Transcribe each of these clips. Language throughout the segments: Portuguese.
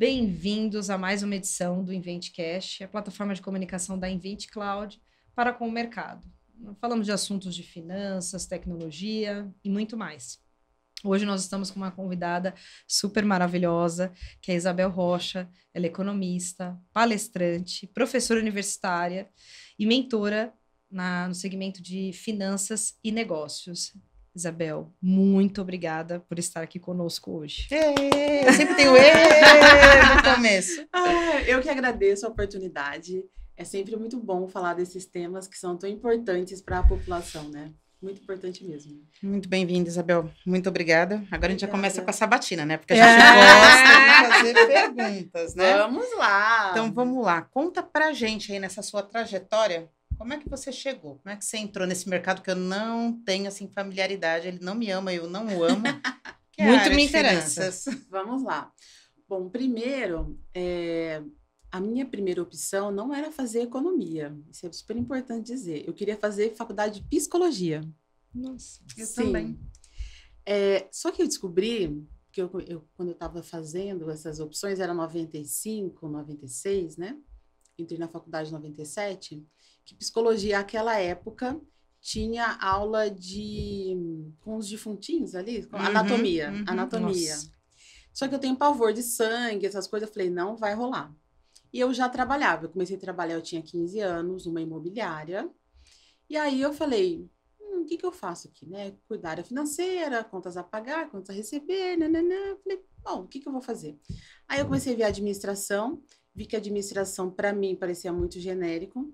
Bem-vindos a mais uma edição do InventCast, a plataforma de comunicação da Invent Cloud para com o mercado. Falamos de assuntos de finanças, tecnologia e muito mais. Hoje nós estamos com uma convidada super maravilhosa, que é a Isabel Rocha. Ela é economista, palestrante, professora universitária e mentora no segmento de finanças e negócios. Isabel, muito obrigada por estar aqui conosco hoje. Eu sempre tenho no começo. Eu que agradeço a oportunidade. É sempre muito bom falar desses temas que são tão importantes para a população, né? Muito importante mesmo. Muito bem-vinda, Isabel. Muito obrigada. Agora a gente já começa com a sabatina, né? Porque a gente gosta de fazer perguntas, né? Vamos lá! Então, vamos lá. Conta pra gente aí nessa sua trajetória, como é que você chegou? Como é que você entrou nesse mercado que eu não tenho, assim, familiaridade? Ele não me ama, eu não o amo. Que é Muito a área me de interessa. finanças. Vamos lá. Bom, primeiro, a minha primeira opção não era fazer economia. Isso é super importante dizer. Eu queria fazer faculdade de psicologia. Nossa, eu Sim. também. Só que eu descobri que quando eu estava fazendo essas opções, era 95, 96, né? Entrei na faculdade em 97, que psicologia, naquela época, tinha aula com os defuntinhos ali, com anatomia. Nossa. Só que eu tenho pavor de sangue, essas coisas, eu falei, não vai rolar. E eu já trabalhava, eu comecei a trabalhar, eu tinha 15 anos, numa imobiliária, e aí eu falei, o que eu faço aqui, né? Cuidar da financeira, contas a pagar, contas a receber, nananã. Falei, bom, o que eu vou fazer? Aí eu comecei a ver a administração, vi que a administração, para mim, parecia muito genérico,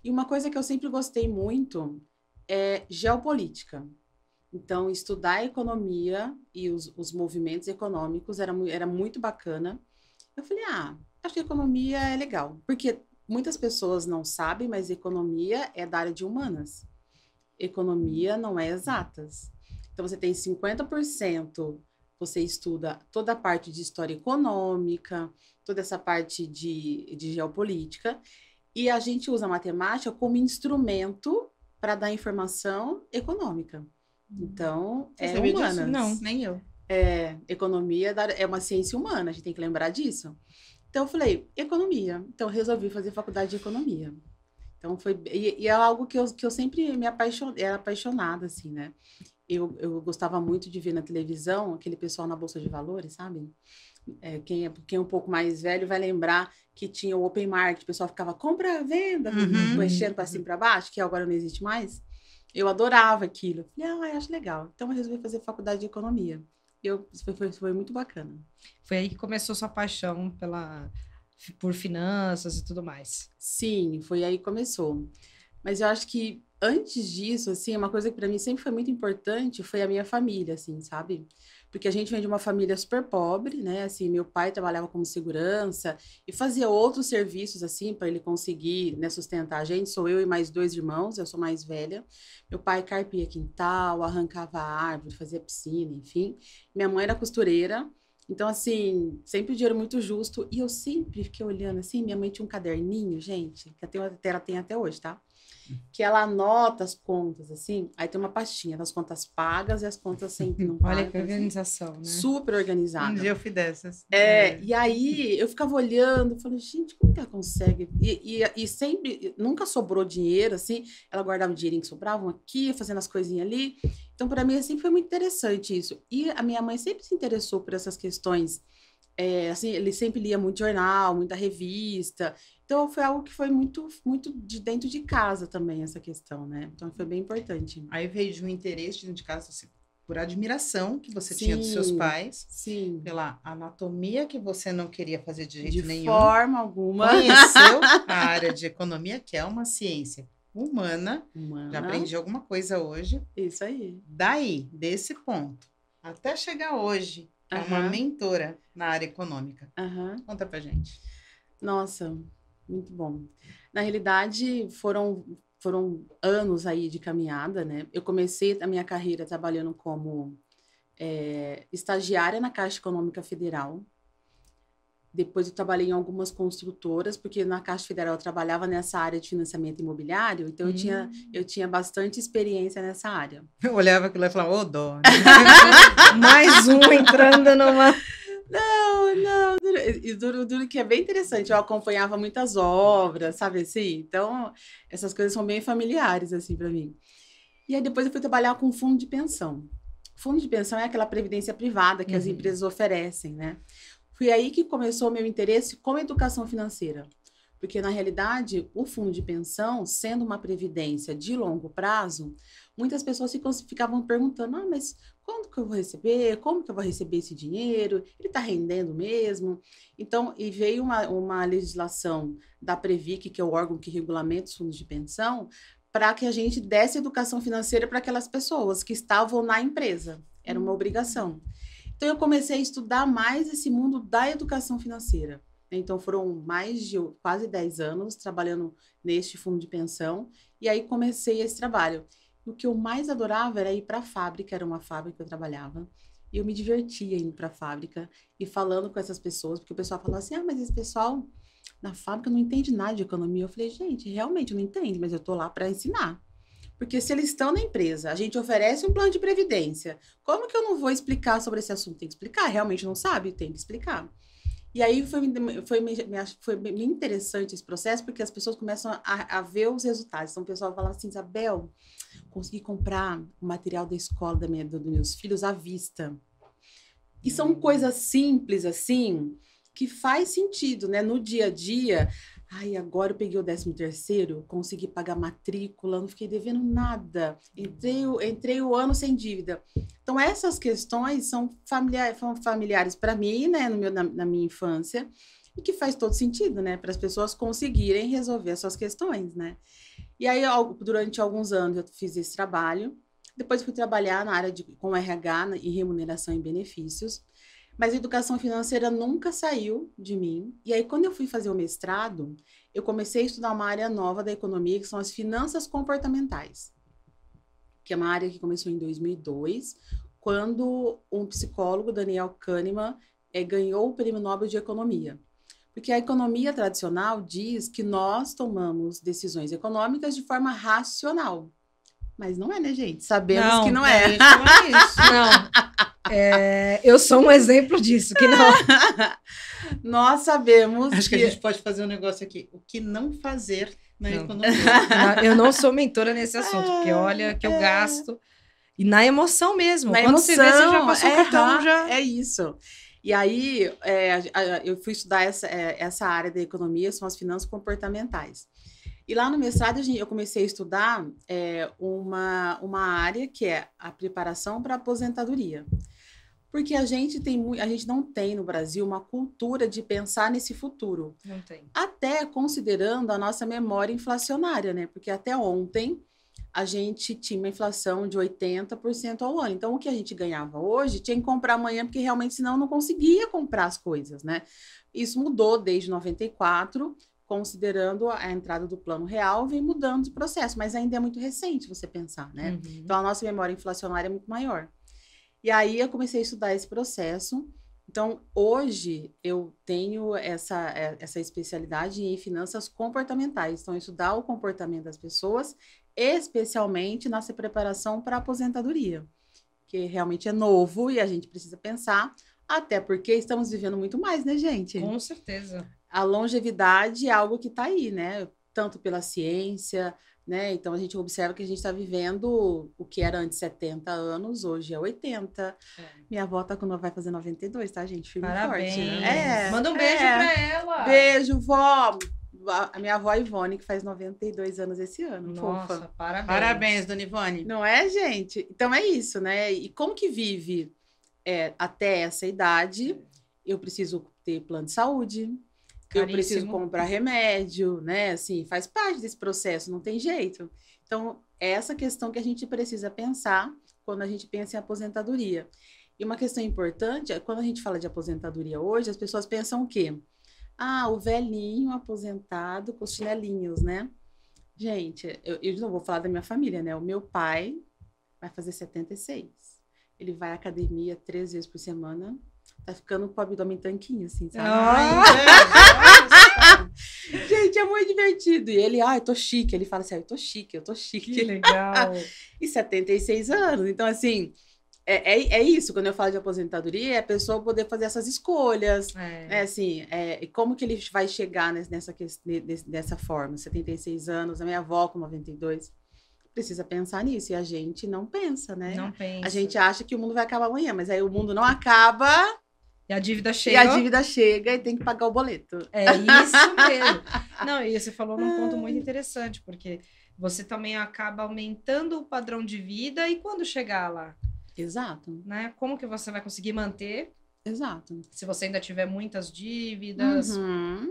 e uma coisa que eu sempre gostei muito é geopolítica. Então, estudar a economia e os movimentos econômicos era muito bacana. Eu falei, acho que economia é legal. Porque muitas pessoas não sabem, mas economia é da área de humanas. Economia não é exatas. Então, você tem 50%, você estuda toda a parte de história econômica, toda essa parte de geopolítica, e a gente usa a matemática como instrumento para dar informação econômica. Então, Você é sabia humanas. disso? Não, nem eu. Economia é uma ciência humana, a gente tem que lembrar disso. Então, eu falei, economia. Então, eu resolvi fazer faculdade de economia. Então, e é algo que eu sempre era apaixonada, assim, né? Eu gostava muito de ver na televisão aquele pessoal na Bolsa de Valores, sabe? Quem é um pouco mais velho vai lembrar que tinha o open market, o pessoal ficava compra, venda, mexendo para cima e para baixo, que agora não existe mais. Eu adorava aquilo. Eu falei, acho legal. Então, eu resolvi fazer faculdade de economia. Foi muito bacana. Foi aí que começou sua paixão por finanças e tudo mais. Sim, foi aí que começou. Mas eu acho que antes disso, assim, uma coisa que para mim sempre foi muito importante foi a minha família, assim, sabe? Porque a gente vem de uma família super pobre, né? Assim, meu pai trabalhava como segurança e fazia outros serviços, assim, para ele conseguir, né, sustentar a gente. Sou eu e mais 2 irmãos, eu sou mais velha. Meu pai carpia quintal, arrancava árvore, fazia piscina, enfim. Minha mãe era costureira. Então, assim, sempre o dinheiro muito justo. E eu sempre fiquei olhando, assim, minha mãe tinha um caderninho, gente, que ela tem até hoje, tá? Que ela anota as contas, assim, aí tem uma pastinha das contas pagas e as contas sempre não pagas. Olha que organização, né? Super organizada. Um dia eu fui dessas. E aí eu ficava olhando, falando, gente, como que ela consegue? E sempre, nunca sobrou dinheiro, assim, ela guardava o dinheirinho que sobravam aqui, fazendo as coisinhas ali. Então, para mim, sempre foi muito interessante isso. E a minha mãe sempre se interessou por essas questões. Assim, ele sempre lia muito jornal, muita revista. Então, foi algo que foi muito, muito de dentro de casa também, essa questão, né? Então, foi bem importante. Aí veio de um interesse dentro de casa, assim, por admiração que você tinha dos seus pais. Sim. Pela anatomia que você não queria fazer de jeito nenhum. De forma alguma. Conheceu a área de economia, que é uma ciência humana. Já aprendi alguma coisa hoje. Isso aí. Daí, desse ponto, até chegar hoje, é uma mentora na área econômica. Conta pra gente. Nossa, muito bom. Na realidade, foram anos aí de caminhada, né? Eu comecei a minha carreira trabalhando como estagiária na Caixa Econômica Federal. Depois eu trabalhei em algumas construtoras, porque na Caixa Federal eu trabalhava nessa área de financiamento imobiliário, então eu tinha bastante experiência nessa área. Eu olhava aquilo e falava, ô, dó. Mais um entrando numa... Não, duro que é bem interessante. Eu acompanhava muitas obras, sabe assim? Então, essas coisas são bem familiares, assim, para mim. E aí depois eu fui trabalhar com fundo de pensão. Fundo de pensão é aquela previdência privada que as empresas oferecem, né? Foi aí que começou o meu interesse com a educação financeira. Porque, na realidade, o fundo de pensão, sendo uma previdência de longo prazo, muitas pessoas ficavam perguntando, mas quando que eu vou receber? Como que eu vou receber esse dinheiro? Ele está rendendo mesmo? Então, e veio uma legislação da Previc, que é o órgão que regulamenta os fundos de pensão, para que a gente desse educação financeira para aquelas pessoas que estavam na empresa. Era uma obrigação. Então, eu comecei a estudar mais esse mundo da educação financeira. Então, foram mais de quase 10 anos trabalhando neste fundo de pensão. E aí, comecei esse trabalho. O que eu mais adorava era ir para a fábrica. Era uma fábrica que eu trabalhava. E eu me divertia indo para a fábrica e falando com essas pessoas. Porque o pessoal falava assim, mas esse pessoal na fábrica não entende nada de economia. Eu falei, gente, realmente não entende, mas eu estou lá para ensinar. Porque se eles estão na empresa, a gente oferece um plano de previdência. Como que eu não vou explicar sobre esse assunto? Tem que explicar. Realmente não sabe? Tem que explicar. E aí foi bem interessante esse processo, porque as pessoas começam a ver os resultados. Então, o pessoal fala assim, Isabel, consegui comprar o material da escola dos meus filhos à vista. E são coisas simples, assim, que faz sentido, né? No dia a dia, agora eu peguei o 13º, consegui pagar matrícula, não fiquei devendo nada. Entrei o ano sem dívida. Então, essas questões são familiares para mim, né, na minha infância, e que faz todo sentido, né, para as pessoas conseguirem resolver essas questões, né. E aí, durante alguns anos, eu fiz esse trabalho. Depois fui trabalhar na área com RH e remuneração e benefícios. Mas a educação financeira nunca saiu de mim. E aí, quando eu fui fazer o mestrado, eu comecei a estudar uma área nova da economia, que são as finanças comportamentais, que é uma área que começou em 2002, quando um psicólogo, Daniel Kahneman, ganhou o Prêmio Nobel de Economia. Porque a economia tradicional diz que nós tomamos decisões econômicas de forma racional. Mas não é, né, gente? Sabemos que não é. Não é isso. Não. Eu sou um exemplo disso, que não. Nós sabemos Acho que a gente pode fazer um negócio aqui. O que não fazer na economia. Eu não sou mentora nesse assunto, porque olha que eu gasto. E na emoção mesmo. Na Quando emoção, você vê, você já passou o cartão. Já... É isso. E aí, eu fui estudar essa área da economia, são as finanças comportamentais. E lá no mestrado, eu comecei a estudar uma área que é a preparação para a aposentadoria. Porque a gente não tem no Brasil uma cultura de pensar nesse futuro. Não tem. Até considerando a nossa memória inflacionária, né? Porque até ontem a gente tinha uma inflação de 80% ao ano. Então, o que a gente ganhava hoje tinha que comprar amanhã, porque realmente senão não conseguia comprar as coisas, né? Isso mudou desde 94, considerando a entrada do Plano Real, vem mudando de processo, mas ainda é muito recente você pensar, né? Uhum. Então, a nossa memória inflacionária é muito maior. E aí, eu comecei a estudar esse processo. Então, hoje, eu tenho essa especialidade em finanças comportamentais. Então, estudar o comportamento das pessoas, especialmente nessa preparação para a aposentadoria, que realmente é novo e a gente precisa pensar, até porque estamos vivendo muito mais, né, gente? Com certeza. A longevidade é algo que está aí, né? Tanto pela ciência, né? Então, a gente observa que a gente está vivendo o que era antes 70 anos, hoje é 80. Minha avó vai fazer 92, tá, gente? Firme Parabéns. forte. Né? Manda um beijo pra ela. Beijo, vó! A minha avó Ivone, que faz 92 anos esse ano. Nossa, fofa. parabéns. Parabéns, dona Ivone. Não é, gente? Então, é isso, né? E como que vive até essa idade? Eu preciso ter plano de saúde. Caríssimo. Eu preciso comprar remédio, né? Assim, faz parte desse processo, não tem jeito. Então, é essa questão que a gente precisa pensar quando a gente pensa em aposentadoria. E uma questão importante é quando a gente fala de aposentadoria hoje, as pessoas pensam o quê? O velhinho aposentado com os chinelinhos, né? Gente, eu não vou falar da minha família, né? O meu pai vai fazer 76. Ele vai à academia 3 vezes por semana. Tá ficando com o abdômen tanquinho, assim, sabe? Gente, é muito divertido. E ele, eu tô chique. Ele fala assim, eu tô chique. Que legal. E 76 anos. Então, assim, É isso, quando eu falo de aposentadoria, é a pessoa poder fazer essas escolhas, né? Assim, como que ele vai chegar dessa forma? 76 anos, a minha avó com 92, precisa pensar nisso, e a gente não pensa, né? Não pensa. A gente acha que o mundo vai acabar amanhã, mas aí o mundo não acaba... E a dívida chega. E a dívida chega e tem que pagar o boleto. É isso mesmo. Não, e você falou num ponto muito interessante, porque você também acaba aumentando o padrão de vida e quando chegar lá? Exato. Né? Como que você vai conseguir manter? Exato. Se você ainda tiver muitas dívidas,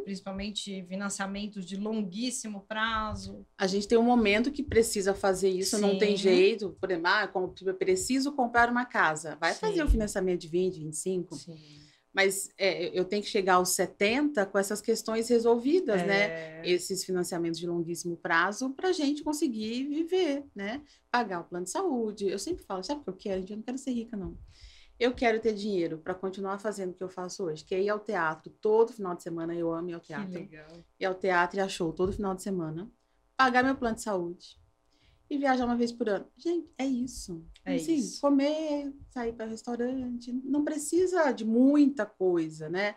principalmente financiamentos de longuíssimo prazo. A gente tem um momento que precisa fazer isso, não tem jeito. Por exemplo, eu preciso comprar uma casa. Vai fazer o financiamento de 20, 25. Sim. Mas eu tenho que chegar aos 70 com essas questões resolvidas, né? Esses financiamentos de longuíssimo prazo para a gente conseguir viver, né? Pagar o plano de saúde. Eu sempre falo, sabe o que eu quero? Eu não quero ser rica, não. Eu quero ter dinheiro para continuar fazendo o que eu faço hoje, que é ir ao teatro todo final de semana. Eu amo ir ao teatro. Que legal. Ir ao teatro e a show todo final de semana. Pagar meu plano de saúde. E viajar uma vez por ano. Gente, é isso. Isso. Comer, sair para restaurante. Não precisa de muita coisa, né?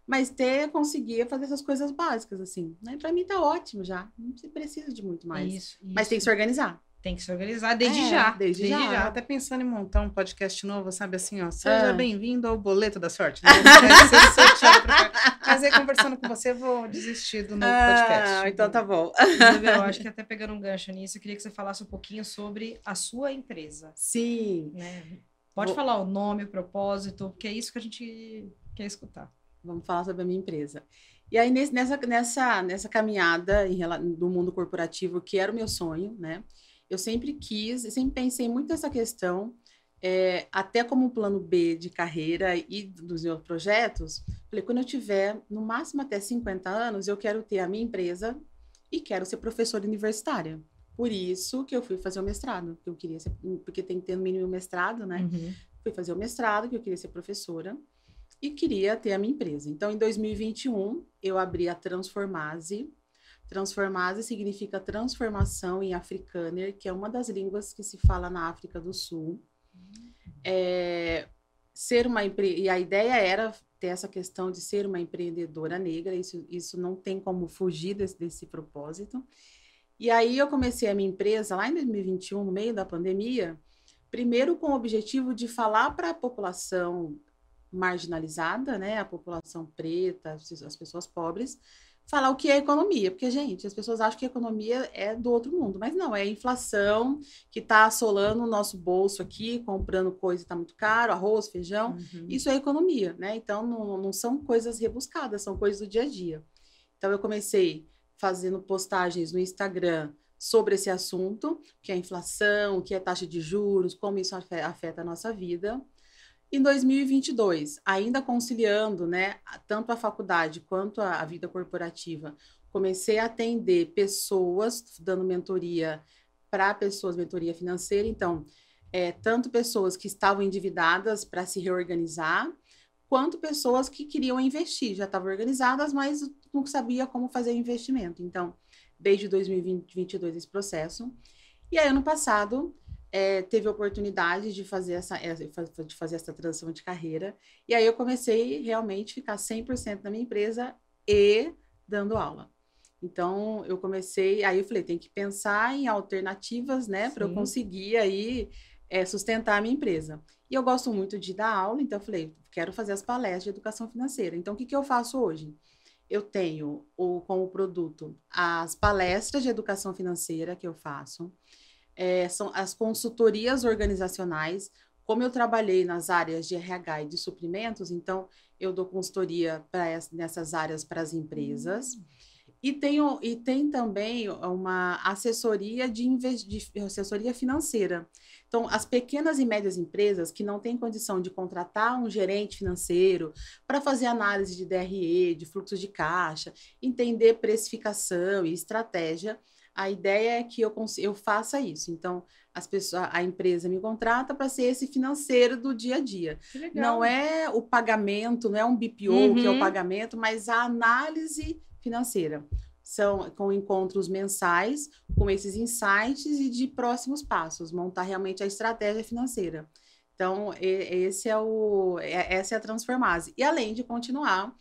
Mas conseguir fazer essas coisas básicas, assim. Né? Para mim tá ótimo já. Não se precisa de muito mais. Isso. Mas tem que se organizar. Tem que se organizar desde já. Desde já. Até pensando em montar um podcast novo, sabe assim, ó. Seja bem-vindo ao Boleto da Sorte. Não vai ser sorteado pra... Mas aí, conversando com você, eu vou desistir do novo podcast. Então tá bom. Isabel, eu acho que até pegando um gancho nisso, eu queria que você falasse um pouquinho sobre a sua empresa. Sim. Né? Pode falar o nome, o propósito, porque é isso que a gente quer escutar. Vamos falar sobre a minha empresa. E aí, nessa caminhada do mundo corporativo, que era o meu sonho, né? Eu sempre sempre pensei muito nessa questão, até como plano B de carreira e dos meus projetos. Falei, quando eu tiver, no máximo até 50 anos, eu quero ter a minha empresa e quero ser professora universitária. Por isso que eu fui fazer o mestrado, que eu queria ser, porque tem que ter no mínimo mestrado, né? Fui fazer o mestrado, que eu queria ser professora e queria ter a minha empresa. Então, em 2021, eu abri a Transformase. Transformase significa transformação em Afrikaner, que é uma das línguas que se fala na África do Sul. E a ideia era ter essa questão de ser uma empreendedora negra, isso não tem como fugir desse propósito. E aí eu comecei a minha empresa lá em 2021, no meio da pandemia, primeiro com o objetivo de falar para a população marginalizada, né, a população preta, as pessoas pobres, falar o que é economia, porque, gente, as pessoas acham que a economia é do outro mundo, mas não, é a inflação que está assolando o nosso bolso aqui, comprando coisa que está muito caro, arroz, feijão, isso é economia, né? Então, não são coisas rebuscadas, são coisas do dia a dia. Então, eu comecei fazendo postagens no Instagram sobre esse assunto, que é a inflação, o que é taxa de juros, como isso afeta a nossa vida. Em 2022, ainda conciliando, né, tanto a faculdade quanto a vida corporativa, comecei a atender pessoas, dando mentoria para pessoas, mentoria financeira. Então, tanto pessoas que estavam endividadas para se reorganizar, quanto pessoas que queriam investir, já estavam organizadas, mas não sabiam como fazer o investimento. Então, desde 2022 esse processo. E aí, ano passado, teve a oportunidade de fazer essa transição de carreira. E aí eu comecei realmente a ficar 100% na minha empresa e dando aula. Então, aí eu falei, tem que pensar em alternativas, né, para eu conseguir aí sustentar a minha empresa. E eu gosto muito de dar aula, então eu falei, quero fazer as palestras de educação financeira. Então, o que eu faço hoje? Eu tenho como produto as palestras de educação financeira que eu faço, são as consultorias organizacionais. Como eu trabalhei nas áreas de RH e de suprimentos, então eu dou consultoria nessas áreas para as empresas. E tem também uma assessoria assessoria financeira. Então, as pequenas e médias empresas que não têm condição de contratar um gerente financeiro para fazer análise de DRE, de fluxo de caixa, entender precificação e estratégia, a ideia é que eu faça isso. Então, a empresa me contrata para ser esse financeiro do dia a dia. Não é o pagamento, não é um BPO que é o pagamento, mas a análise financeira. São com encontros mensais, com esses insights e de próximos passos, montar realmente a estratégia financeira. Então, essa é a Transformase. E além de continuar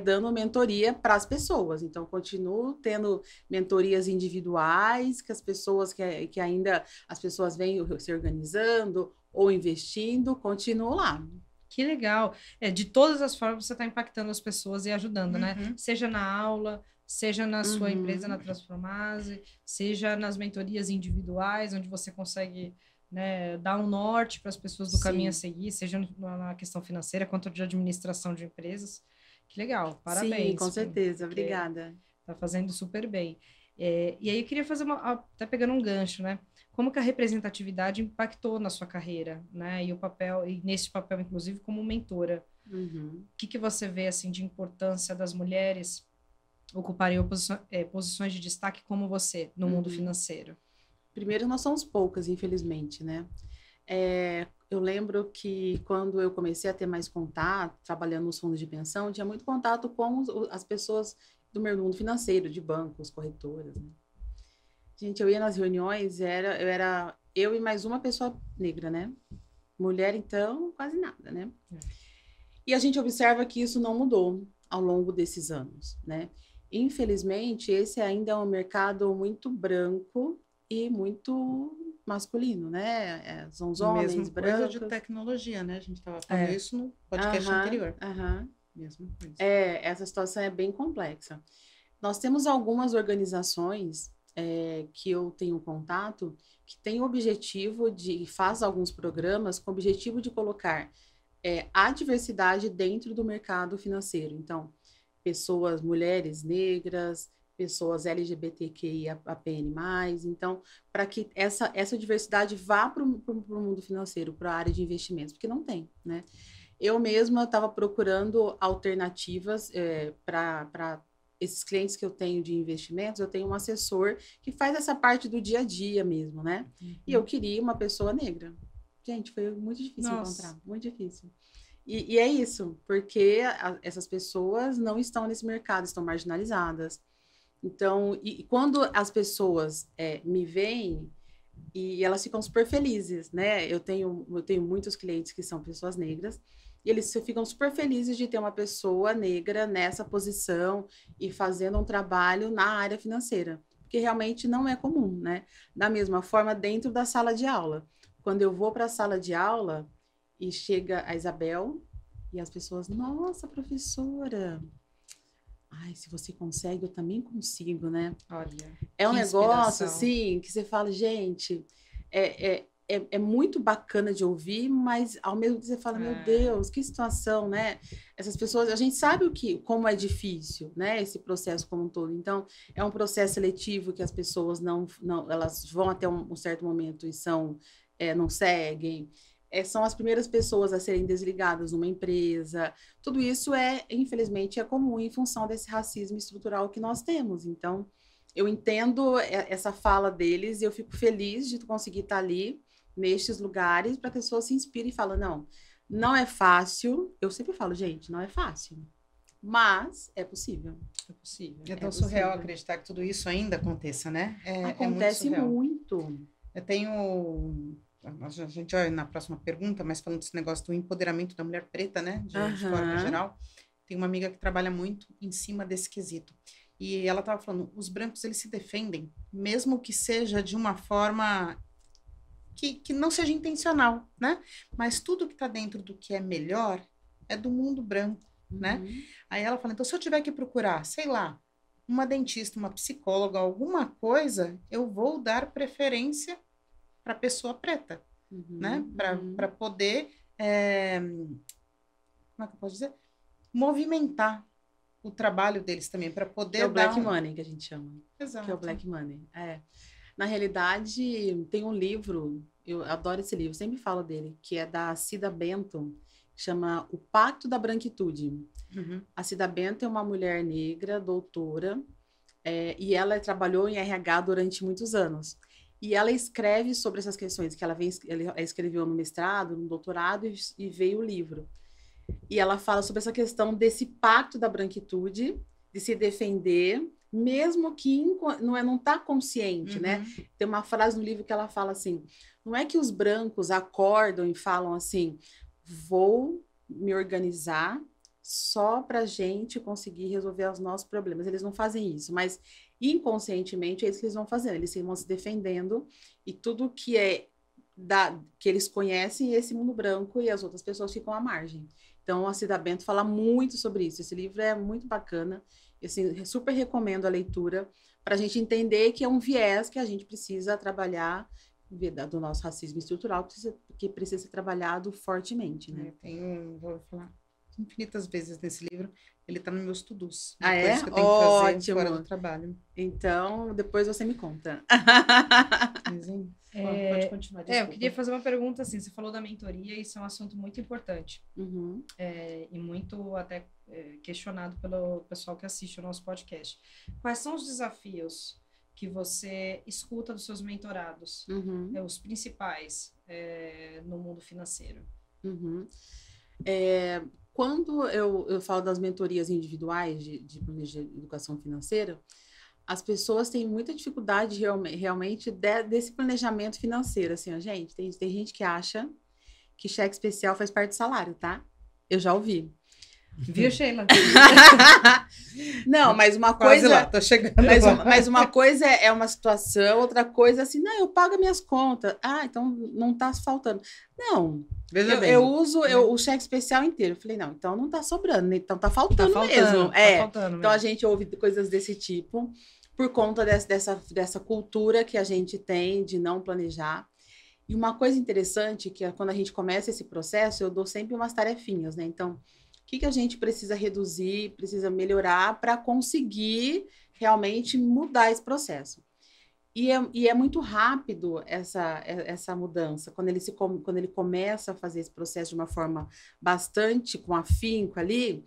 dando mentoria para as pessoas. Então, continuo tendo mentorias individuais, que as pessoas que ainda as pessoas vêm se organizando ou investindo, continuo lá. Que legal. De todas as formas, você está impactando as pessoas e ajudando, né? Seja na aula, seja na sua empresa, na Transformase, seja nas mentorias individuais, onde você consegue, né, dar um norte para as pessoas do caminho a seguir, seja na questão financeira, quanto de administração de empresas. Que legal, parabéns. Sim, com certeza, obrigada. Tá fazendo super bem. E aí eu queria fazer tá pegando um gancho, né? Como que a representatividade impactou na sua carreira, né? E o papel, e nesse papel, inclusive, como mentora. O que você vê, assim, de importância das mulheres ocuparem posições de destaque como você no mundo financeiro? Primeiro, nós somos poucas, infelizmente, né? Eu lembro que quando eu comecei a ter mais contato, trabalhando nos fundos de pensão, tinha muito contato com as pessoas do meu mundo financeiro, de bancos, corretoras, né? Gente, eu ia nas reuniões, eu e mais uma pessoa negra, né? Mulher, então, quase nada, né? E a gente observa que isso não mudou ao longo desses anos, né? Infelizmente, esse ainda é um mercado muito branco e muito masculino, né? São os homens mesmo brancos. Coisa de tecnologia, né? A gente estava falando isso no podcast anterior. Mesmo coisa. Essa situação é bem complexa. Nós temos algumas organizações que eu tenho contato que têm o objetivo faz alguns programas com o objetivo de colocar a diversidade dentro do mercado financeiro. Então, pessoas, mulheres negras, pessoas LGBTQIAPN+, então, para que essa diversidade vá para o mundo financeiro, para a área de investimentos, porque não tem, né? Eu mesma estava procurando alternativas para esses clientes que eu tenho de investimentos. Eu tenho um assessor que faz essa parte do dia a dia mesmo, né? E eu queria uma pessoa negra. Gente, foi muito difícil encontrar, muito difícil. E é isso, porque essas pessoas não estão nesse mercado, estão marginalizadas. Então, e quando as pessoas me veem, e elas ficam super felizes, né? Eu tenho muitos clientes que são pessoas negras, e eles ficam super felizes de ter uma pessoa negra nessa posição e fazendo um trabalho na área financeira, porque realmente não é comum, né? Da mesma forma, dentro da sala de aula. Quando eu vou para a sala de aula e chega a Isabel e as pessoas, nossa, professora, ai, se você consegue, eu também consigo, né? Olha, é um negócio, assim, que você fala, gente, é muito bacana de ouvir, mas ao mesmo tempo você fala, meu Deus, que situação, né? Essas pessoas, a gente sabe como é difícil, né? Esse processo como um todo. Então, é um processo seletivo que as pessoas elas vão até um certo momento e não seguem. São as primeiras pessoas a serem desligadas numa empresa. Tudo isso infelizmente, é comum em função desse racismo estrutural que nós temos. Então, eu entendo essa fala deles e eu fico feliz de conseguir estar ali, nestes lugares, para que a pessoa se inspire e fala, não é fácil. Eu sempre falo, gente, não é fácil, mas é possível. É possível. É tão surreal acreditar que tudo isso ainda aconteça, né? Acontece muito. Eu tenho... A gente vai na próxima pergunta, mas falando desse negócio do empoderamento da mulher preta, né? De forma geral. Tem uma amiga que trabalha muito em cima desse quesito. E ela estava falando, os brancos, eles se defendem, mesmo que seja de uma forma que não seja intencional, né? Mas tudo que está dentro do que é melhor é do mundo branco, né? Aí ela fala, então se eu tiver que procurar, sei lá, uma dentista, uma psicóloga, alguma coisa, eu vou dar preferência para a pessoa preta, né? Para poder, como é que eu posso dizer? Movimentar o trabalho deles também, para poder é o Black Money, que a gente chama. Exato. Que é o Black Money. Na realidade, tem um livro, eu adoro esse livro, sempre falo dele, que é da Cida Benton, que chama O Pacto da Branquitude. A Cida Benton é uma mulher negra, doutora, e ela trabalhou em RH durante muitos anos. E ela escreve sobre essas questões, que ela escreveu no mestrado, no doutorado, e veio o livro. E ela fala sobre essa questão desse pacto da branquitude, de se defender, mesmo que não tá consciente, né? Tem uma frase no livro que ela fala assim, não é que os brancos acordam e falam assim, vou me organizar só para gente conseguir resolver os nossos problemas. Eles não fazem isso, mas inconscientemente é isso que eles vão fazendo. Eles vão se defendendo e tudo que que eles conhecem é esse mundo branco e as outras pessoas ficam à margem. Então, a Cida Bento fala muito sobre isso. Esse livro é muito bacana. Eu assim, super recomendo a leitura para a gente entender que é um viés que a gente precisa trabalhar do nosso racismo estrutural, que precisa ser trabalhado fortemente, né? Vou falar infinitas vezes nesse livro, ele está nos meus to-dos. Ah, é? Que eu tenho que fazer fora do trabalho. Então, depois você me conta. Pode continuar, desculpa. Eu queria fazer uma pergunta assim, você falou da mentoria, isso é um assunto muito importante. E muito até questionado pelo pessoal que assiste o nosso podcast. Quais são os desafios que você escuta dos seus mentorados, os principais no mundo financeiro? Quando eu falo das mentorias individuais de educação financeira, as pessoas têm muita dificuldade realmente desse planejamento financeiro. Assim, ó, gente, tem gente que acha que cheque especial faz parte do salário, tá? Eu já ouvi. Viu, Sheila? Não, mas uma Quase coisa... lá, tô chegando mas uma coisa é uma situação, outra coisa assim, não, eu pago minhas contas. Ah, então não tá faltando. Não, eu uso o cheque especial inteiro. Eu falei, não, então não tá sobrando, então tá faltando mesmo. Tá faltando então a gente ouve coisas desse tipo por conta dessa cultura que a gente tem de não planejar. E uma coisa interessante que é quando a gente começa esse processo, eu dou sempre umas tarefinhas, né? Então, o que a gente precisa reduzir, precisa melhorar para conseguir realmente mudar esse processo. E é muito rápido essa mudança, quando ele começa a fazer esse processo de uma forma bastante com afinco ali,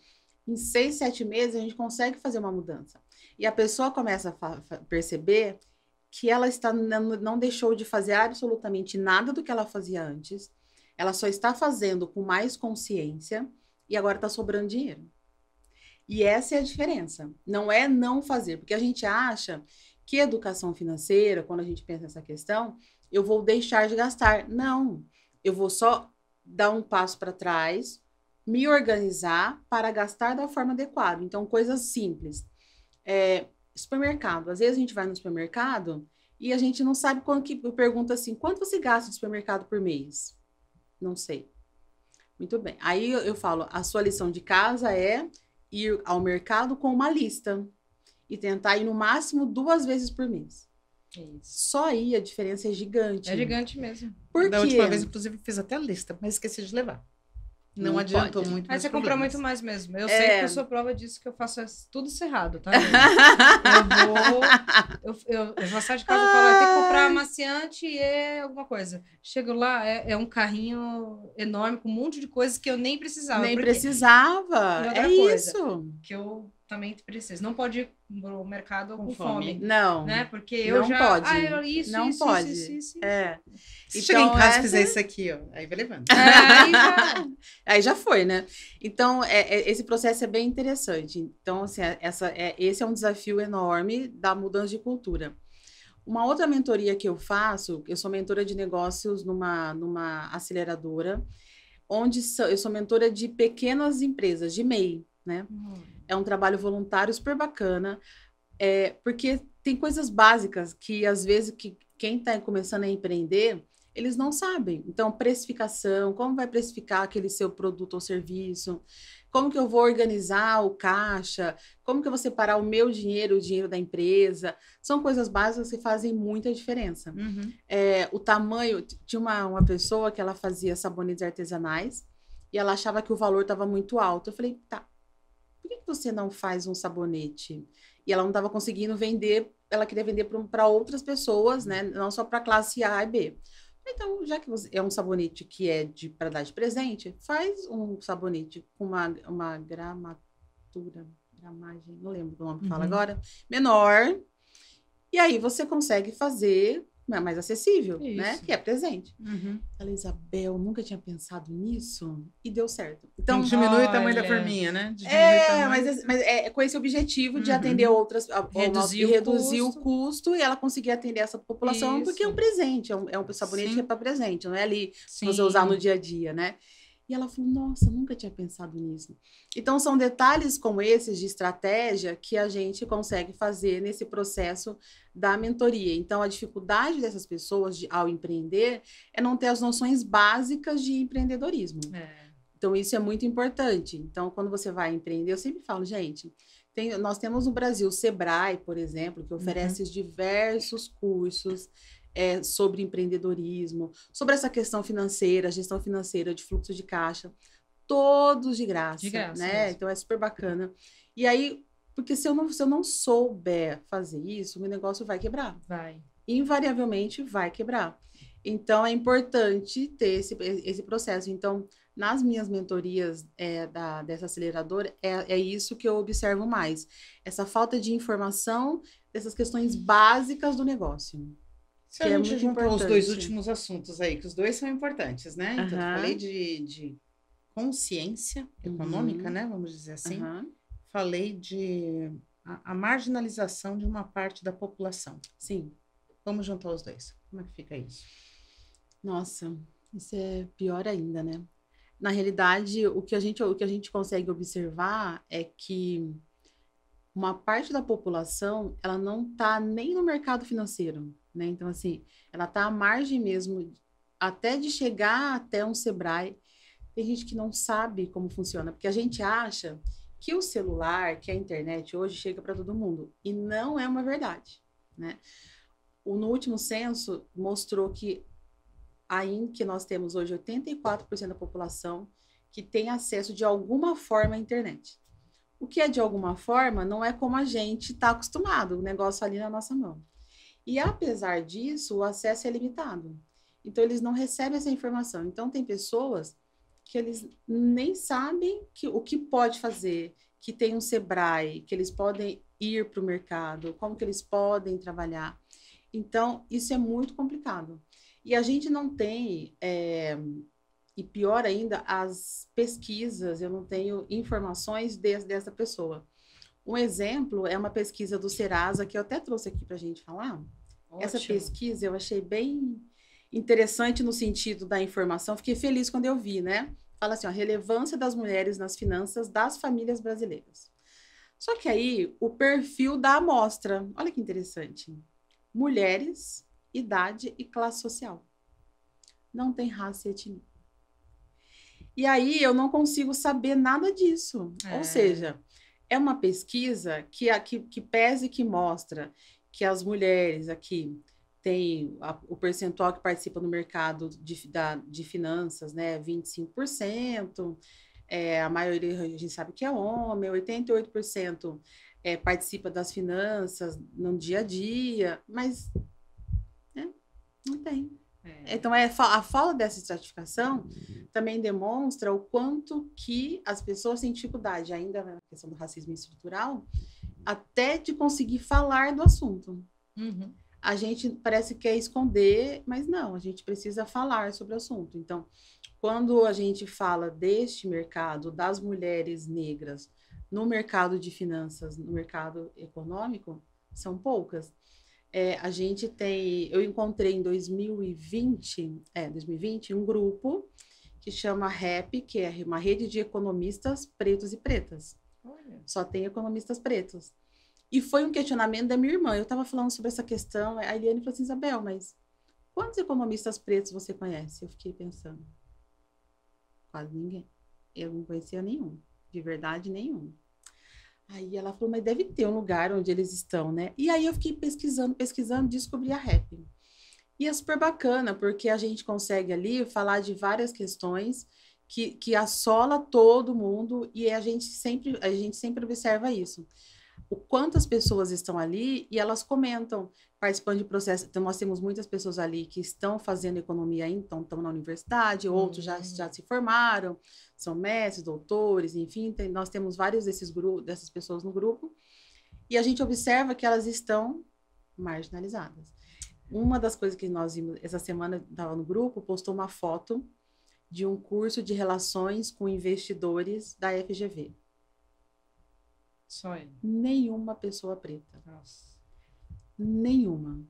em 6, 7 meses a gente consegue fazer uma mudança. E a pessoa começa a perceber que ela não deixou de fazer absolutamente nada do que ela fazia antes, ela só está fazendo com mais consciência e agora está sobrando dinheiro. E essa é a diferença. Não é não fazer, porque a gente acha que educação financeira, quando a gente pensa nessa questão, eu vou deixar de gastar. Não, eu vou só dar um passo para trás, me organizar para gastar da forma adequada. Então, coisas simples. Supermercado. Às vezes a gente vai no supermercado e a gente não sabe quanto que... Eu pergunto assim, quanto você gasta no supermercado por mês? Não sei. Muito bem. Aí eu falo, a sua lição de casa é ir ao mercado com uma lista e tentar ir no máximo 2 vezes por mês. Isso. Só aí a diferença é gigante. É gigante mesmo. Por quê? Da última vez, inclusive, fiz até a lista, mas esqueci de levar. Não adiantou muito. Aí você compra muito mais mesmo. Eu sei que eu sou prova disso, que eu faço tudo cerrado, tá? Eu vou sair de casa e falo, tem que comprar amaciante e alguma coisa. Chego lá, é um carrinho enorme com um monte de coisas que eu nem precisava. Precisava. É isso. Que eu também preciso. Não pode ir pro mercado com fome. Não. Né? Porque eu não já... Pode. Não pode. Se chegar em casa e fizer isso aqui, ó, aí vai levando. Aí já foi, né? Então, esse processo é bem interessante. Então, assim, esse é um desafio enorme da mudança de cultura. Uma outra mentoria que eu faço, eu sou mentora de negócios numa aceleradora, onde eu sou mentora de pequenas empresas, de MEI, né? É um trabalho voluntário super bacana, porque tem coisas básicas que, às vezes, quem está começando a empreender, eles não sabem. Então, precificação, como vai precificar aquele seu produto ou serviço, como que eu vou organizar o caixa, como que eu vou separar o meu dinheiro, o dinheiro da empresa. São coisas básicas que fazem muita diferença. O tamanho... Tinha uma pessoa que ela fazia sabonetes artesanais e ela achava que o valor estava muito alto. Eu falei, tá, por que você não faz um sabonete? E ela não estava conseguindo vender, ela queria vender para outras pessoas, né? Não só para classe A e B. Então, já que é um sabonete que é para dar de presente, faz um sabonete com uma gramagem, não lembro o nome que fala agora, menor. E aí você consegue fazer mais acessível, Isso. né? Que é presente. Uhum. Ela, Isabel, nunca tinha pensado nisso e deu certo. Então, diminui o tamanho da olha. forminha, né? Diminui o tamanho. mas é com esse objetivo de Uhum. atender outras, Reduzir e o reduzir custo. o custo e ela conseguir atender essa população, porque é um Isso. presente, é um sabonete Sim. que é para presente, não é ali Sim. pra você usar no dia a dia, né? E ela falou, nossa, nunca tinha pensado nisso. Então, são detalhes como esses de estratégia que a gente consegue fazer nesse processo da mentoria. Então, a dificuldade dessas pessoas ao empreender é não ter as noções básicas de empreendedorismo. Então, isso é muito importante. Então, quando você vai empreender, eu sempre falo, gente, nós temos no Brasil o Sebrae, por exemplo, que oferece diversos cursos sobre empreendedorismo, sobre essa questão financeira, gestão financeira, de fluxo de caixa, todos de graça, né? Mesmo. Então, é super bacana. E aí, porque se eu não souber fazer isso, meu negócio vai quebrar. Vai. Invariavelmente vai quebrar. Então, é importante ter esse processo. Então, nas minhas mentorias dessa aceleradora, é isso que eu observo mais. Essa falta de informação dessas questões básicas do negócio. Se a gente juntar os dois últimos assuntos aí, que os dois são importantes, né? Então, eu falei de consciência econômica, né? Vamos dizer assim. Falei de a marginalização de uma parte da população. Sim. Vamos juntar os dois. Como é que fica isso? Nossa, isso é pior ainda, né? Na realidade, o que a gente consegue observar é que uma parte da população, ela não está nem no mercado financeiro, né? Então, assim, ela está à margem mesmo, até de chegar até um Sebrae. Tem gente que não sabe como funciona, porque a gente acha que o celular, que a internet hoje chega para todo mundo, e não é uma verdade, né? No último censo, mostrou que que nós temos hoje 84% da população que tem acesso de alguma forma à internet. O que é de alguma forma não é como a gente está acostumado, o negócio ali na nossa mão. E apesar disso, o acesso é limitado. Então, eles não recebem essa informação. Então, tem pessoas que eles nem sabem o que pode fazer, que tem um Sebrae, que eles podem ir para o mercado, como que eles podem trabalhar. Então, isso é muito complicado. E a gente não tem, e pior ainda, as pesquisas, eu não tenho informações dessa pessoa. Um exemplo é uma pesquisa do Serasa, que eu até trouxe aqui para a gente falar. Ótimo. Essa pesquisa eu achei bem interessante no sentido da informação, fiquei feliz quando eu vi, né? Fala assim, a relevância das mulheres nas finanças das famílias brasileiras. Só que aí, o perfil da amostra, olha que interessante. Mulheres, idade e classe social. Não tem raça e etnia. E aí eu não consigo saber nada disso. Ou seja, é uma pesquisa que pesa e que mostra que as mulheres aqui têm o percentual que participa no mercado de finanças, né, 25%. A maioria a gente sabe que é homem, 88% participa das finanças no dia a dia, mas não tem. Então, a falta dessa estratificação também demonstra o quanto que as pessoas têm dificuldade, ainda na questão do racismo estrutural, até de conseguir falar do assunto. A gente parece que quer esconder, mas não, a gente precisa falar sobre o assunto. Então, quando a gente fala deste mercado, das mulheres negras, no mercado de finanças, no mercado econômico, são poucas. A gente tem, eu encontrei em 2020, um grupo que chama REP, que é uma rede de economistas pretos e pretas. Olha. Só tem economistas pretos. E foi um questionamento da minha irmã. Eu estava falando sobre essa questão, a Eliane falou assim, Isabel, mas quantos economistas pretos você conhece? Eu fiquei pensando, quase ninguém. Eu não conhecia nenhum, de verdade nenhum. Aí ela falou, mas deve ter um lugar onde eles estão, né? E aí eu fiquei pesquisando, descobri a REP. E é super bacana, porque a gente consegue ali falar de várias questões que assola todo mundo e a gente sempre observa isso. O quanto as pessoas estão ali e elas comentam, participando de processo. Então, nós temos muitas pessoas ali que estão fazendo economia ainda, então estão na universidade, outros já se formaram, são mestres, doutores, enfim, nós temos vários dessas pessoas no grupo, e a gente observa que elas estão marginalizadas. Uma das coisas que nós vimos essa semana, estava no grupo, postou uma foto de um curso de relações com investidores da FGV. Só ele. Nenhuma pessoa preta. Nossa. Nenhuma.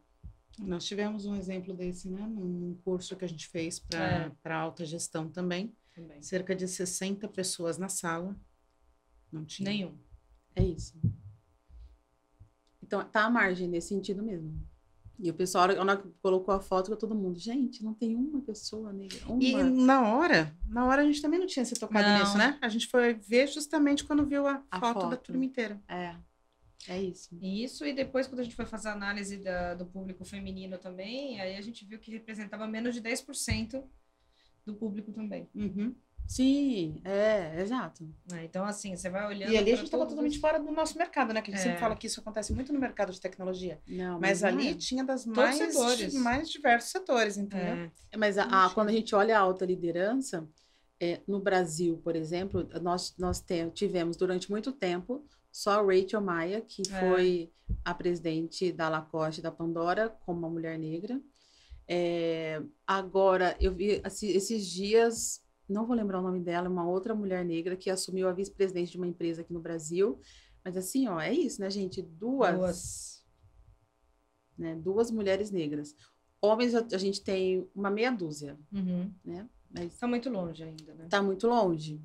Nós tivemos um exemplo desse, né? Num curso que a gente fez para alta gestão também. Cerca de 60 pessoas na sala. Não tinha. Nenhum. É isso. Então, tá à margem nesse sentido mesmo. E o pessoal, na hora que colocou a foto, todo mundo, gente, não tem uma pessoa negra. Uma. E na hora a gente também não tinha se tocado nisso, né? A gente foi ver justamente quando viu a foto da turma inteira. É isso. Isso, e depois, quando a gente foi fazer a análise do público feminino também, aí a gente viu que representava menos de 10% do público também. Uhum. Sim, exato. Então, assim, você vai olhando... E ali a gente estava totalmente fora do nosso mercado, né? Que a gente sempre fala que isso acontece muito no mercado de tecnologia. Não, mas ali tinha das mais diversos setores, entendeu? Mas quando a gente olha a alta liderança, no Brasil, por exemplo, nós tivemos durante muito tempo só a Rachel Maia, que foi a presidente da Lacoste, da Pandora, como uma mulher negra. Agora, eu vi esses dias... Não vou lembrar o nome dela, uma outra mulher negra que assumiu a vice-presidente de uma empresa aqui no Brasil. Mas assim, é isso, né, gente? Duas mulheres negras. Homens, a gente tem uma meia dúzia, né? Mas tá muito longe ainda, né? Tá muito longe.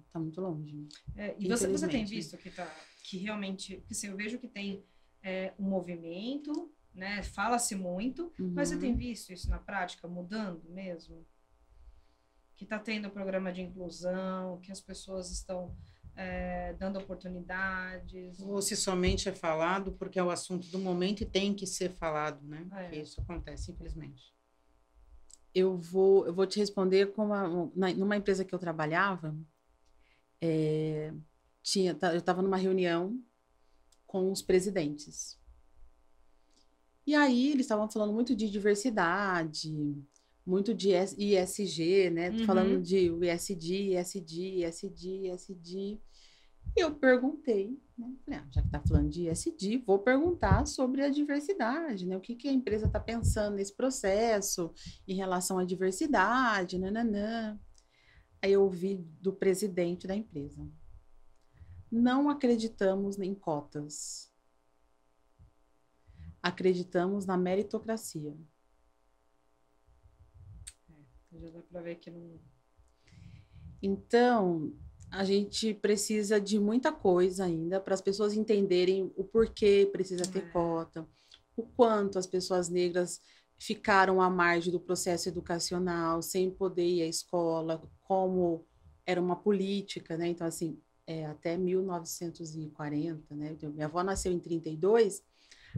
E você tem visto que realmente, assim, eu vejo que tem um movimento, né? Fala-se muito, mas você tem visto isso na prática mudando mesmo? Que está tendo programa de inclusão, que as pessoas estão dando oportunidades. Ou se somente é falado porque é o assunto do momento e tem que ser falado, né? Porque isso acontece, infelizmente. Eu vou te responder numa empresa que eu trabalhava, eu estava numa reunião com os presidentes. E aí eles estavam falando muito de diversidade, muito de ISG, né? Falando de ISD. E eu perguntei, né? Falei, já que tá falando de ISD, vou perguntar sobre a diversidade, né? O que a empresa está pensando nesse processo em relação à diversidade, nananã. Aí eu ouvi do presidente da empresa. Não acreditamos em cotas. Acreditamos na meritocracia. Já dá para ver que não... Então, a gente precisa de muita coisa ainda para as pessoas entenderem o porquê precisa ter cota, o quanto as pessoas negras ficaram à margem do processo educacional, sem poder ir à escola, como era uma política, né? Então, assim, até 1940, né? Minha avó nasceu em 32,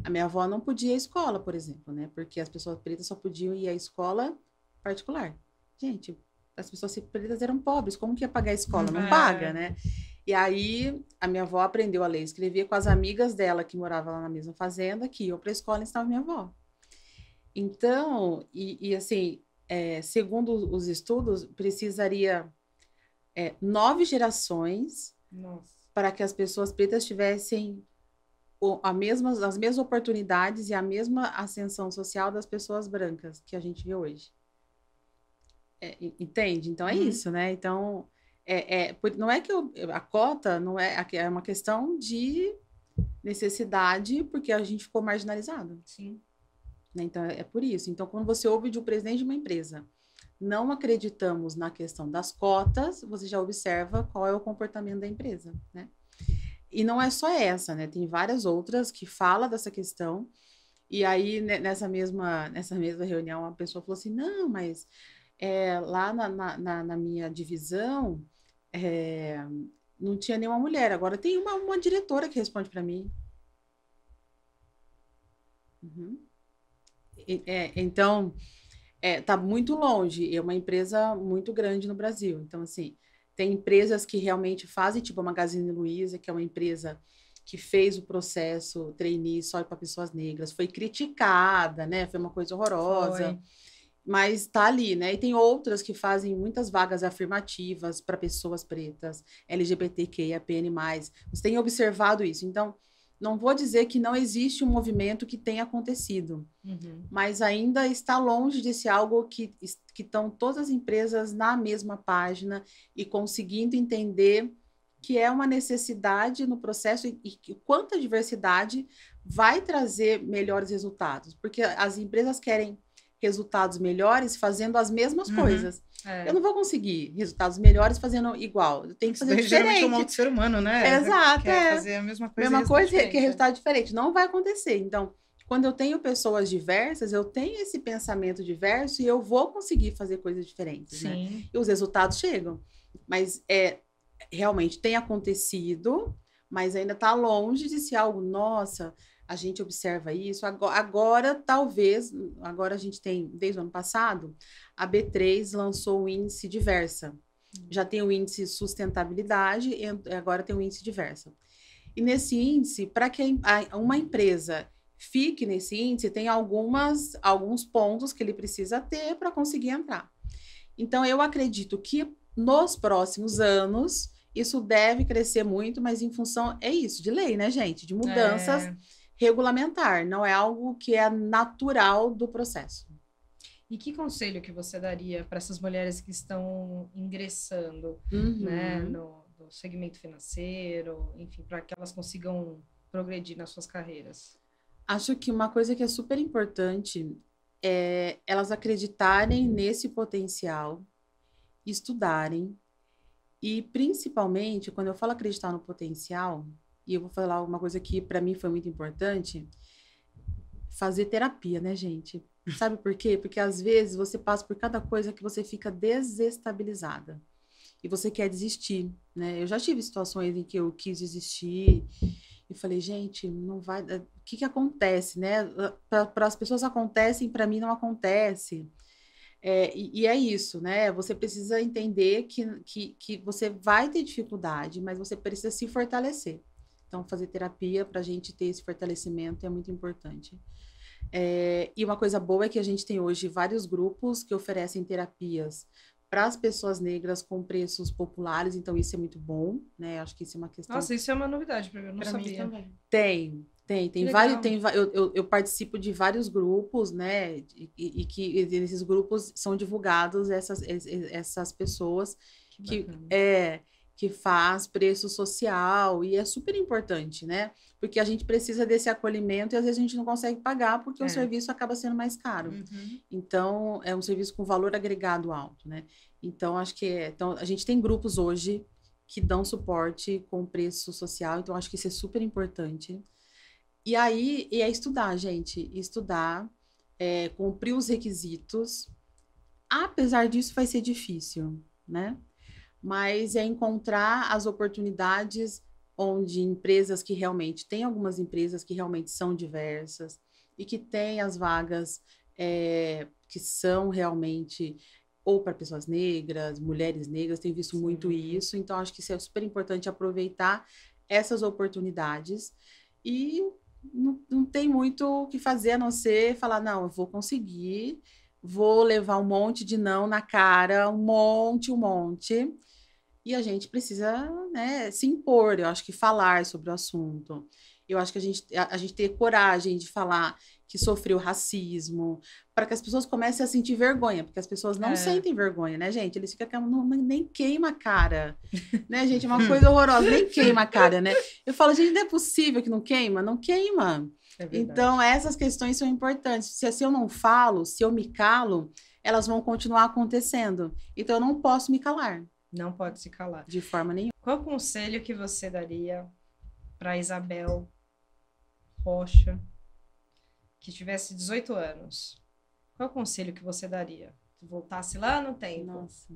a minha avó não podia ir à escola, por exemplo, né? Porque as pessoas pretas só podiam ir à escola particular. Gente, as pessoas pretas eram pobres, como que ia pagar a escola? Não paga, né? E aí, a minha avó aprendeu a ler e escrever com as amigas dela, que moravam lá na mesma fazenda, que iam para a escola e ensinava minha avó. Então, assim, segundo os estudos, precisaria 9 gerações para que as pessoas pretas tivessem as mesmas oportunidades e a mesma ascensão social das pessoas brancas que a gente vê hoje. Entende? Então, é isso, né? Então, não é que a cota não é uma questão de necessidade, porque a gente ficou marginalizado. Sim. Né? Então, é por isso. Então, quando você ouve de um presidente de uma empresa, não acreditamos na questão das cotas, você já observa qual é o comportamento da empresa, né? E não é só essa, né? Tem várias outras que falam dessa questão. E aí, nessa mesma reunião, a pessoa falou assim, não, mas... lá na minha divisão, não tinha nenhuma mulher. Agora tem uma diretora que responde para mim. Então, tá muito longe. É uma empresa muito grande no Brasil. Então, assim, tem empresas que realmente fazem, tipo a Magazine Luiza, que é uma empresa que fez o processo trainee só para pessoas negras. Foi criticada, né? Foi uma coisa horrorosa. Mas está ali, né? E tem outras que fazem muitas vagas afirmativas para pessoas pretas, LGBTQIAPN+. Você tem observado isso. Então, não vou dizer que não existe um movimento que tenha acontecido, mas ainda está longe de ser algo que estão todas as empresas na mesma página e conseguindo entender que é uma necessidade no processo e quanta diversidade vai trazer melhores resultados, porque as empresas querem resultados melhores fazendo as mesmas coisas. Eu não vou conseguir resultados melhores fazendo igual. Eu tenho que fazer diferente. Geralmente é um modo ser humano, né? Exato. Quer fazer a mesma coisa. Mesma coisa que é resultado diferente. Não vai acontecer. Então, quando eu tenho pessoas diversas, eu tenho esse pensamento diverso e eu vou conseguir fazer coisas diferentes. Sim. Né? E os resultados chegam. Mas realmente tem acontecido, mas ainda está longe de ser algo, nossa, a gente observa isso. Agora, talvez, agora a gente tem, desde o ano passado, a B3 lançou o índice Diversa. Já tem o índice Sustentabilidade e agora tem o índice Diversa. E nesse índice, para que uma empresa fique nesse índice, tem alguns pontos que ele precisa ter para conseguir entrar. Então, eu acredito que nos próximos anos, isso deve crescer muito, mas em função, é isso, de lei, né, gente? De mudanças regulamentar, não é algo que é natural do processo. E que conselho que você daria para essas mulheres que estão ingressando né, no segmento financeiro, enfim, para que elas consigam progredir nas suas carreiras? Acho que uma coisa que é super importante é elas acreditarem nesse potencial, estudarem e, principalmente, quando eu falo acreditar no potencial, e eu vou falar uma coisa que para mim foi muito importante, fazer terapia, né, gente? Sabe por quê? Porque às vezes você passa por cada coisa que você fica desestabilizada e você quer desistir, né? Eu já tive situações em que eu quis desistir e falei, gente, não vai... O que acontece, né? Para as pessoas acontecem, para mim não acontece. E é isso, né? Você precisa entender que você vai ter dificuldade, mas você precisa se fortalecer. Então, fazer terapia para a gente ter esse fortalecimento é muito importante. E uma coisa boa é que a gente tem hoje vários grupos que oferecem terapias para as pessoas negras com preços populares, então isso é muito bom, né? Acho que isso é uma questão... Nossa, isso é uma novidade para mim, eu não sabia. Mim também. Tem vários, eu participo de vários grupos, né? E que esses grupos são divulgados essas pessoas que faz preço social, e é super importante, né? Porque a gente precisa desse acolhimento e às vezes a gente não consegue pagar porque o serviço acaba sendo mais caro. Então, é um serviço com valor agregado alto, né? Então, acho que então, a gente tem grupos hoje que dão suporte com preço social, então acho que isso é super importante. E aí, é estudar, gente, estudar, cumprir os requisitos. Apesar disso, vai ser difícil, né? Mas é encontrar as oportunidades onde empresas que realmente... Tem algumas empresas que realmente são diversas e que têm as vagas que são realmente ou para pessoas negras, mulheres negras, tenho visto muito isso. Então, acho que isso é super importante, aproveitar essas oportunidades. E não tem muito o que fazer, a não ser falar, não, eu vou conseguir, vou levar um monte de não na cara, um monte. E a gente precisa, né, se impor, eu acho que falar sobre o assunto. Eu acho que a gente ter coragem de falar que sofreu racismo, para que as pessoas comecem a sentir vergonha, porque as pessoas não sentem vergonha, né, gente? Eles ficam, nem queima a cara, né, gente? É uma coisa horrorosa, nem queima a cara, né? Eu falo, gente, não é possível que não queima? Não queima. Então, essas questões são importantes. Se eu não falo, se eu me calo, elas vão continuar acontecendo. Então, eu não posso me calar. Não pode se calar. De forma nenhuma. Qual o conselho que você daria para Isabel Rocha, que tivesse 18 anos? Qual o conselho que você daria? Se voltasse lá no tempo. Nossa.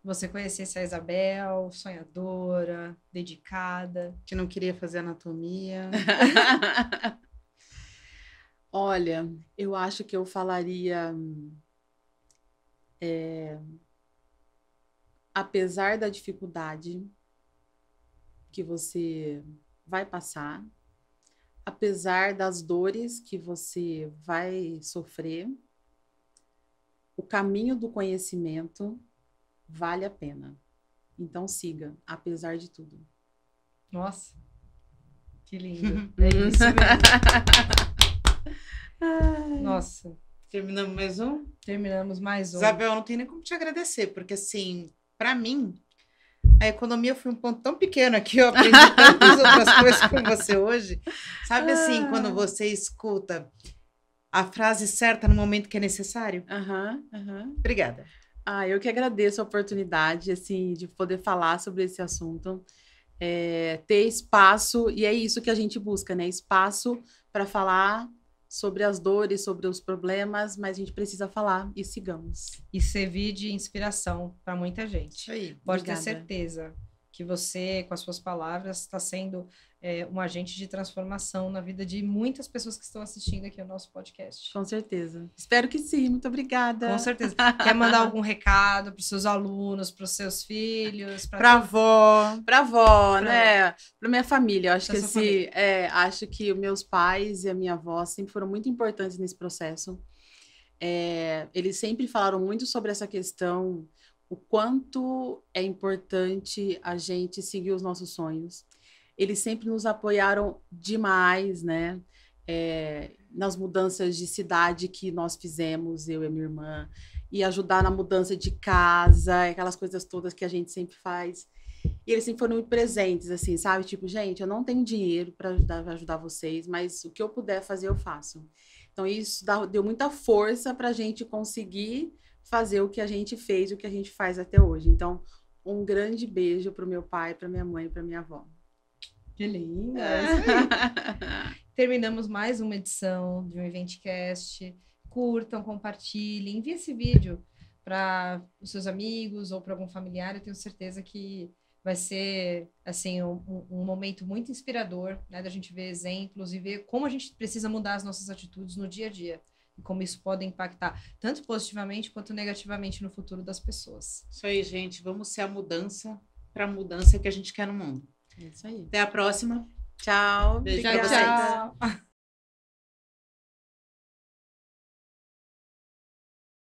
Você conhecesse a Isabel, sonhadora, dedicada. Que não queria fazer anatomia. Olha, eu acho que eu falaria... apesar da dificuldade que você vai passar, apesar das dores que você vai sofrer, o caminho do conhecimento vale a pena. Então, siga, apesar de tudo. Nossa, Que lindo. É isso mesmo. Nossa. Terminamos mais um? Terminamos mais um. Isabel, não tem nem como te agradecer, porque assim, para mim, a economia foi um ponto tão pequeno aqui, eu aprendi tantas outras coisas com você hoje. Sabe assim, quando você escuta a frase certa no momento que é necessário? Obrigada. Eu que agradeço a oportunidade, assim, de poder falar sobre esse assunto. Ter espaço, e é isso que a gente busca, né? Espaço para falar sobre as dores, sobre os problemas, mas a gente precisa falar e sigamos. E servir de inspiração para muita gente. Isso aí. Pode ter certeza que você, com as suas palavras, está sendo um agente de transformação na vida de muitas pessoas que estão assistindo aqui ao nosso podcast. Com certeza. Espero que sim. Muito obrigada. Com certeza. Quer mandar algum recado para os seus alunos, para os seus filhos? Para avó. Para avó, né? Para minha família. Eu acho que família. os meus pais e a minha avó sempre foram muito importantes nesse processo. Eles sempre falaram muito sobre essa questão, o quanto é importante a gente seguir os nossos sonhos. Eles sempre nos apoiaram demais, né? Nas mudanças de cidade que nós fizemos, eu e a minha irmã, e ajudar na mudança de casa, aquelas coisas todas que a gente sempre faz. E eles sempre foram muito presentes, assim, sabe? Tipo, gente, eu não tenho dinheiro para ajudar vocês, mas o que eu puder fazer, eu faço. Então, isso deu muita força para a gente conseguir fazer o que a gente fez, o que a gente faz até hoje. Então, um grande beijo para o meu pai, para minha mãe e para minha avó. Que linda! Terminamos mais uma edição de um EventCast. Curtam, compartilhem, envie esse vídeo para os seus amigos ou para algum familiar. Eu tenho certeza que vai ser assim um momento muito inspirador, né, da gente ver exemplos e ver como a gente precisa mudar as nossas atitudes no dia a dia e como isso pode impactar tanto positivamente quanto negativamente no futuro das pessoas. Isso aí, gente. Vamos ser a mudança para a mudança que a gente quer no mundo. É isso aí. Até a próxima. Tchau. Beijo Obrigada. pra vocês. Tchau.